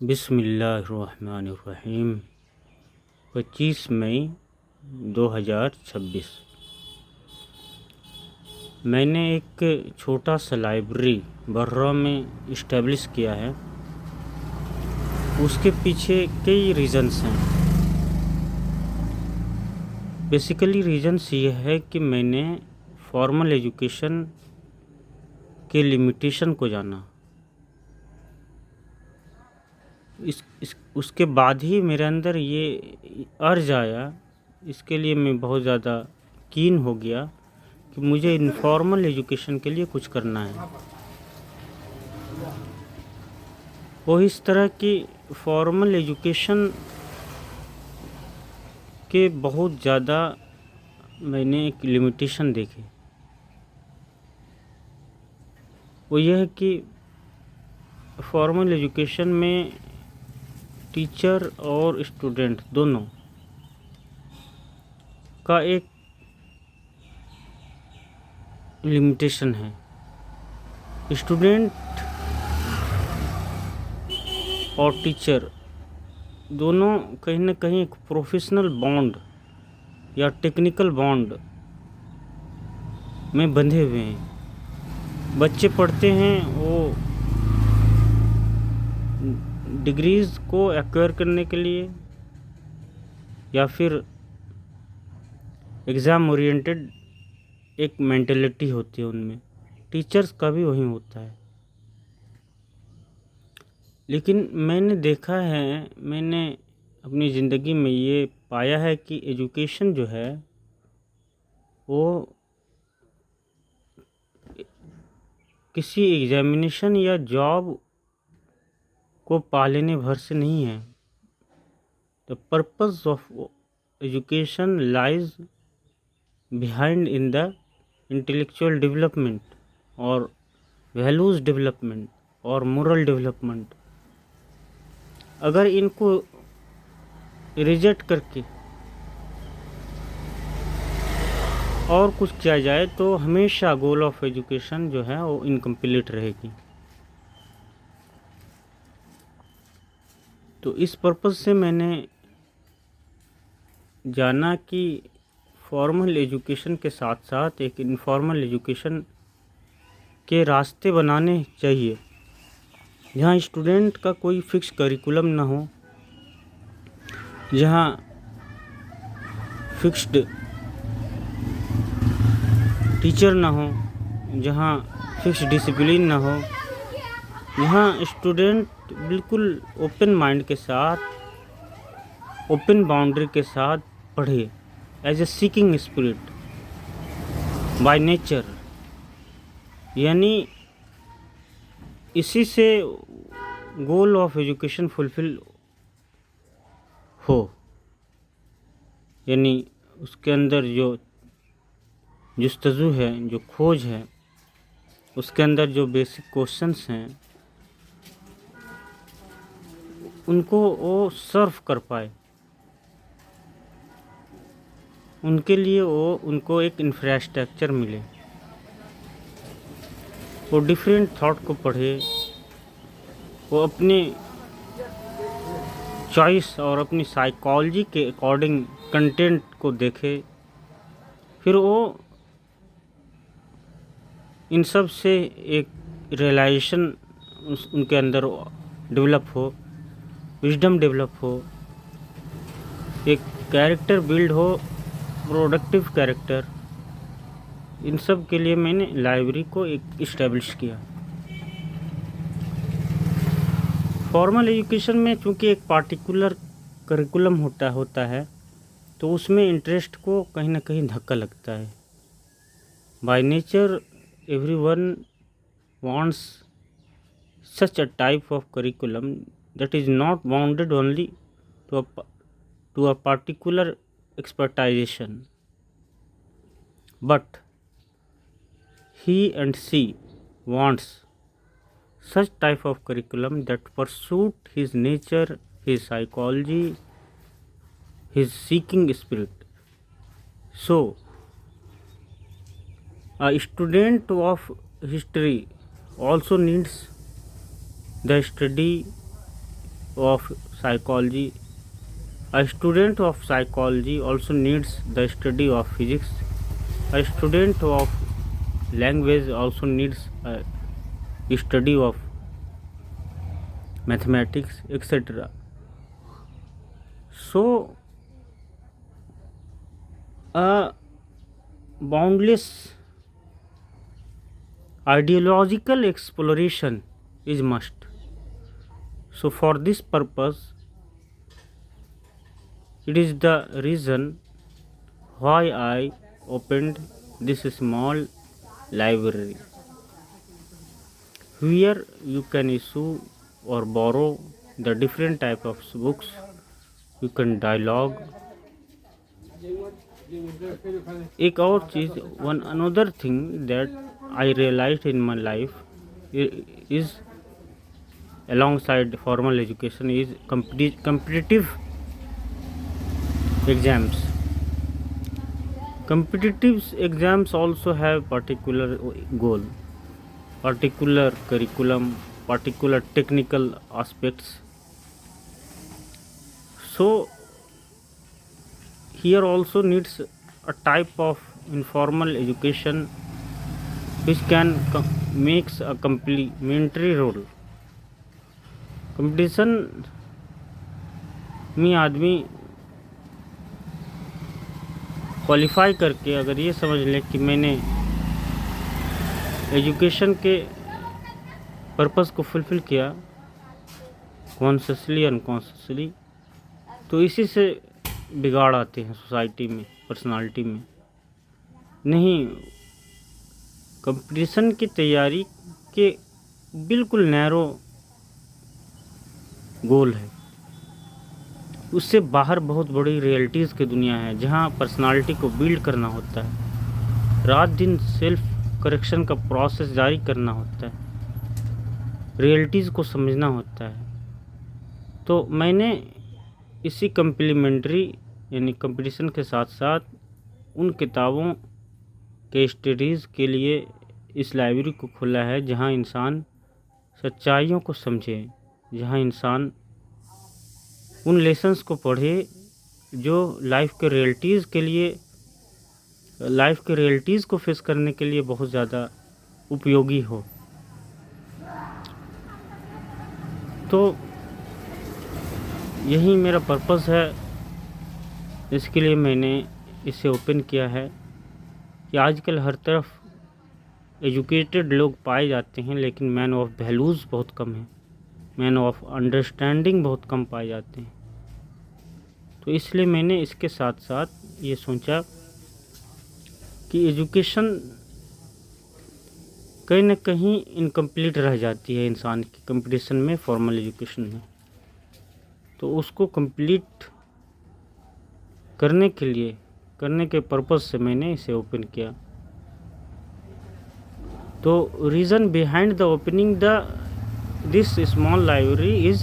बिस्मिल्लाहिर्रहमानिर्रहीम। 25 मई 2026। मैंने एक छोटा सा लाइब्रेरी बर्रा में इस्टेब्लिश किया है। उसके पीछे कई रीज़न्स हैं। बेसिकली रीज़न्स ये है कि मैंने फॉर्मल एजुकेशन के लिमिटेशन को जाना। उसके बाद ही मेरे अंदर ये अर्ज आया, इसके लिए मैं बहुत ज़्यादा कीन हो गया कि मुझे इनफॉर्मल एजुकेशन के लिए कुछ करना है। वो इस तरह की फॉर्मल एजुकेशन के बहुत ज़्यादा मैंने एक लिमिटेशन देखे। वो यह है कि फॉर्मल एजुकेशन में टीचर और स्टूडेंट दोनों का एक लिमिटेशन है। स्टूडेंट और टीचर दोनों कहीं ना कहीं एक प्रोफेशनल बॉन्ड या टेक्निकल बॉन्ड में बंधे हुए हैं। बच्चे पढ़ते हैं, वो डिग्रीज़ को एक्वायर करने के लिए या फिर एग्ज़ाम ओरिएंटेड एक मेंटेलिटी होती है उनमें। टीचर्स का भी वही होता है। लेकिन मैंने देखा है, मैंने अपनी ज़िंदगी में ये पाया है कि एजुकेशन जो है वो किसी एग्ज़ामिनेशन या जॉब को पा लेने भर से नहीं है। The purpose of education lies behind in the intellectual development और वैल्यूज़ डेवलपमेंट और मोरल डेवलपमेंट। अगर इनको रिजेक्ट करके और कुछ किया जाए तो हमेशा गोल ऑफ एजुकेशन जो है वो इनकम्प्लीट रहेगी। तो इस पर्पस से मैंने जाना कि फॉर्मल एजुकेशन के साथ साथ एक इनफॉर्मल एजुकेशन के रास्ते बनाने चाहिए, जहाँ स्टूडेंट का कोई फिक्स करिकुलम ना हो, जहाँ फिक्स्ड टीचर ना हो, जहाँ फिक्स डिसिप्लिन ना हो, जहाँ स्टूडेंट बिल्कुल ओपन माइंड के साथ, ओपन बाउंड्री के साथ पढ़े as a seeking spirit by nature. यानी इसी से गोल ऑफ एजुकेशन फुलफिल हो। यानी उसके अंदर जो जुस्तजू है, जो खोज है, उसके अंदर जो बेसिक क्वेश्चंस हैं उनको वो सर्व कर पाए। उनके लिए उनको एक इंफ्रास्ट्रक्चर मिले। वो डिफरेंट थॉट को पढ़े, वो अपने चॉइस और अपनी साइकोलॉजी के अकॉर्डिंग कंटेंट को देखे, फिर वो इन सब से एक रियलाइजेशन उनके अंदर डेवलप हो, विजडम डेवलप हो, एक कैरेक्टर बिल्ड हो, प्रोडक्टिव कैरेक्टर। इन सब के लिए मैंने लाइब्रेरी को एक इस्टेब्लिश किया। फॉर्मल एजुकेशन में चूँकि एक पार्टिकुलर करिकुलम होता है तो उसमें इंटरेस्ट को कहीं ना कहीं धक्का लगता है। By nature everyone wants such a type of curriculum that is not bounded only to a particular expertization, but he and she wants such type of curriculum that pursuit his nature, his psychology, his seeking spirit. So a student of history also needs the study of psychology. A student of psychology also needs the study of physics. A student of language also needs a study of mathematics, etc. So, a boundless ideological exploration is must. So, for this purpose, it is the reason why I opened this small library where you can issue or borrow the different type of books. You can dialogue. एक और चीज़, one another thing that I realized in my life is alongside formal education is competitive exams. Competitive exams also have particular goal, particular curriculum, particular technical aspects. So here also needs a type of informal education which can makes a complementary role. Competition में आदमी qualify करके अगर ये समझ ले कि मैंने education के पर्पस को फुलफ़िल किया कॉन्शियसली अनकॉन्शियसली, तो इसी से बिगाड़ आते हैं सोसाइटी में, पर्सनालिटी में। नहीं, कंपटीशन की तैयारी के बिल्कुल नैरो गोल है, उससे बाहर बहुत बड़ी रियलिटीज़ की दुनिया है जहाँ पर्सनालिटी को बिल्ड करना होता है, रात दिन सेल्फ करेक्शन का प्रोसेस जारी करना होता है, रियलिटीज़ को समझना होता है। तो मैंने इसी कम्प्लीमेंट्री यानी कंपटीशन के साथ साथ उन किताबों के स्टडीज़ के लिए इस लाइब्रेरी को खोला है जहाँ इंसान सच्चाइयों को समझे, जहाँ इंसान उन लेसन्स को पढ़े जो लाइफ के रियलिटीज़ को फेस करने के लिए बहुत ज़्यादा उपयोगी हो। तो यही मेरा पर्पस है, इसके लिए मैंने इसे ओपन किया है कि आजकल हर तरफ एजुकेटेड लोग पाए जाते हैं लेकिन मैन ऑफ वैल्यूज़ बहुत कम है, मैन ऑफ अंडरस्टैंडिंग बहुत कम पाए जाते हैं। तो इसलिए मैंने इसके साथ साथ ये सोचा कि एजुकेशन कहीं ना कहीं इनकम्प्लीट रह जाती है इंसान की कंपटीशन में, फॉर्मल एजुकेशन में। तो उसको कंप्लीट करने के पर्पस से मैंने इसे ओपन किया। तो reason behind the opening this small library is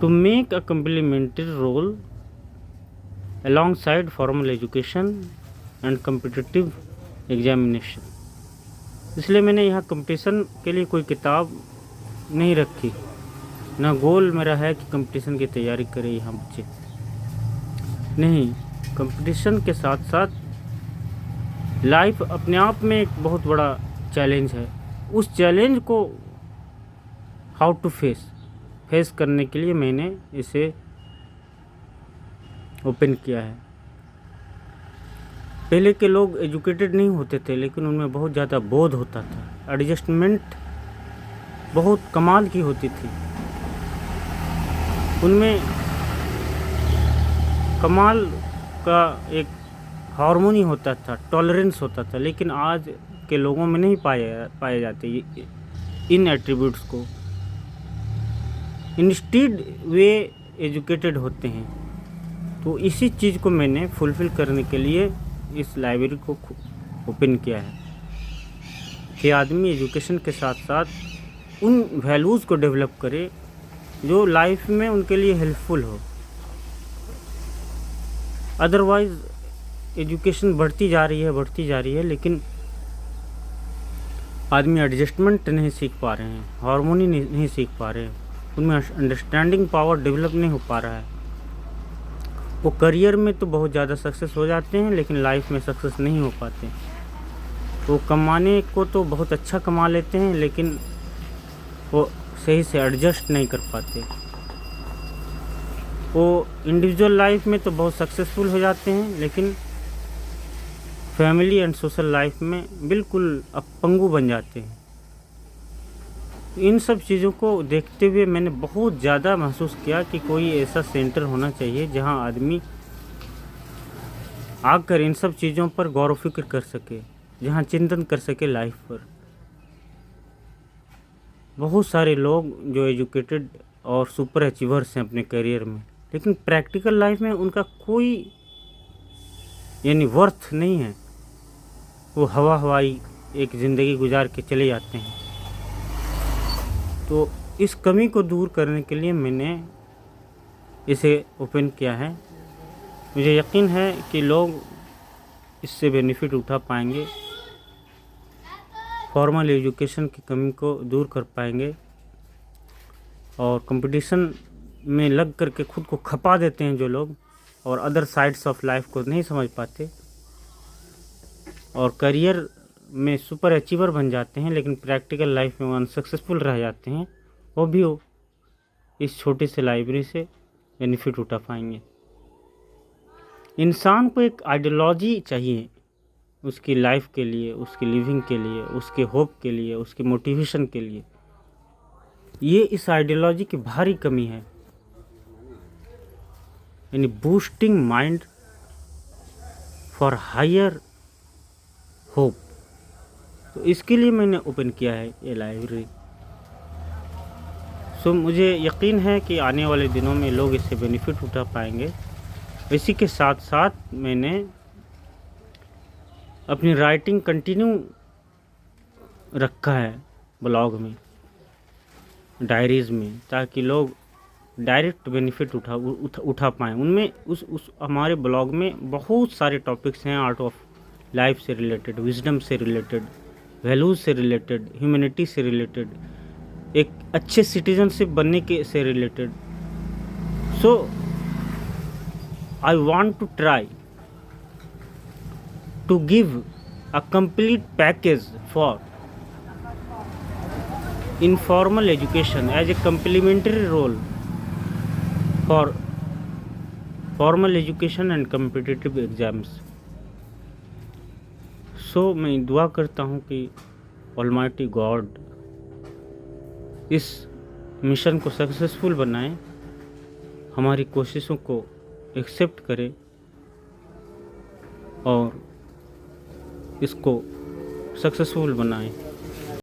to make a complementary role alongside formal education and competitive examination। इसलिए मैंने यहाँ कंपटीशन के लिए कोई किताब नहीं रखी, ना गोल मेरा है कि कंपटीशन की तैयारी करें यहाँ बच्चे, नहीं। कंपटीशन के साथ साथ लाइफ अपने आप में एक बहुत बड़ा चैलेंज है, उस चैलेंज को हाउ टू फेस करने के लिए मैंने इसे ओपन किया है। पहले के लोग एजुकेटेड नहीं होते थे लेकिन उनमें बहुत ज़्यादा बोध होता था, एडजस्टमेंट बहुत कमाल की होती थी, उनमें कमाल का एक हार्मोनी होता था, टॉलरेंस होता था। लेकिन आज के लोगों में नहीं पाए जाते इन एट्रीब्यूट्स को। इंस्टीड वे एजुकेटेड होते हैं। तो इसी चीज़ को मैंने फुलफ़िल करने के लिए इस लाइब्रेरी को ओपन किया है कि आदमी एजुकेशन के साथ साथ उन वैल्यूज़ को डेवलप करे जो लाइफ में उनके लिए हेल्पफुल हो। अदरवाइज़ एजुकेशन बढ़ती जा रही है लेकिन आदमी एडजस्टमेंट नहीं सीख पा रहे हैं, हार्मोनी नहीं सीख पा रहे हैं, उनमें अंडरस्टैंडिंग पावर डेवलप नहीं हो पा रहा है। वो करियर में तो बहुत ज़्यादा सक्सेस हो जाते हैं लेकिन लाइफ में सक्सेस नहीं हो पाते। वो कमाने को तो बहुत अच्छा कमा लेते हैं लेकिन वो सही से एडजस्ट नहीं कर पाते। वो इंडिविजुअल लाइफ में तो बहुत सक्सेसफुल हो जाते हैं लेकिन फैमिली एंड सोशल लाइफ में बिल्कुल अपंगु बन जाते हैं। इन सब चीज़ों को देखते हुए मैंने बहुत ज़्यादा महसूस किया कि कोई ऐसा सेंटर होना चाहिए जहां आदमी आकर इन सब चीज़ों पर गौर व फिक्र कर सके, जहां चिंतन कर सके लाइफ पर। बहुत सारे लोग जो एजुकेटेड और सुपर अचीवर्स हैं अपने करियर में, लेकिन प्रैक्टिकल लाइफ में उनका कोई यानी वर्थ नहीं है। वो हवाई एक ज़िंदगी गुजार के चले जाते हैं। तो इस कमी को दूर करने के लिए मैंने इसे ओपन किया है। मुझे यकीन है कि लोग इससे बेनिफिट उठा पाएंगे, फॉर्मल एजुकेशन की कमी को दूर कर पाएंगे और कंपटीशन में लग करके खुद को खपा देते हैं जो लोग और अदर साइड्स ऑफ लाइफ को नहीं समझ पाते और करियर में सुपर अचीवर बन जाते हैं लेकिन प्रैक्टिकल लाइफ में वो अनसक्सेसफुल रह जाते हैं। वो भी हो इस छोटी सी लाइब्रेरी से बेनिफिट उठा पाएंगे। इंसान को एक आइडियोलॉजी चाहिए उसकी लाइफ के लिए, उसकी लिविंग के लिए, उसके होप के लिए, उसके मोटिवेशन के लिए। ये इस आइडियोलॉजी की भारी कमी है, यानी boosting mind for higher hope. तो इसके लिए मैंने ओपन किया है ये लाइब्रेरी। सो मुझे यकीन है कि आने वाले दिनों में लोग इससे बेनिफिट उठा पाएंगे। इसी के साथ साथ मैंने अपनी राइटिंग कंटिन्यू रखा है ब्लॉग में, डायरीज़ में, ताकि लोग डायरेक्ट बेनिफिट उठा पाएँ। उनमें उस हमारे ब्लॉग में बहुत सारे टॉपिक्स हैं, आर्ट ऑफ लाइफ से रिलेटेड, विजडम से रिलेटेड, वैल्यूज़ से रिलेटेड, ह्यूमैनिटी से रिलेटेड, एक अच्छे सिटीजनशिप बनने के से related. So I want to try to give a complete package for informal education as a complementary role for formal education and competitive exams. So मैं दुआ करता हूँ कि ऑलमाइटी गॉड इस मिशन को सक्सेसफुल बनाए, हमारी कोशिशों को एक्सेप्ट करे और इसको सक्सेसफुल बनाए।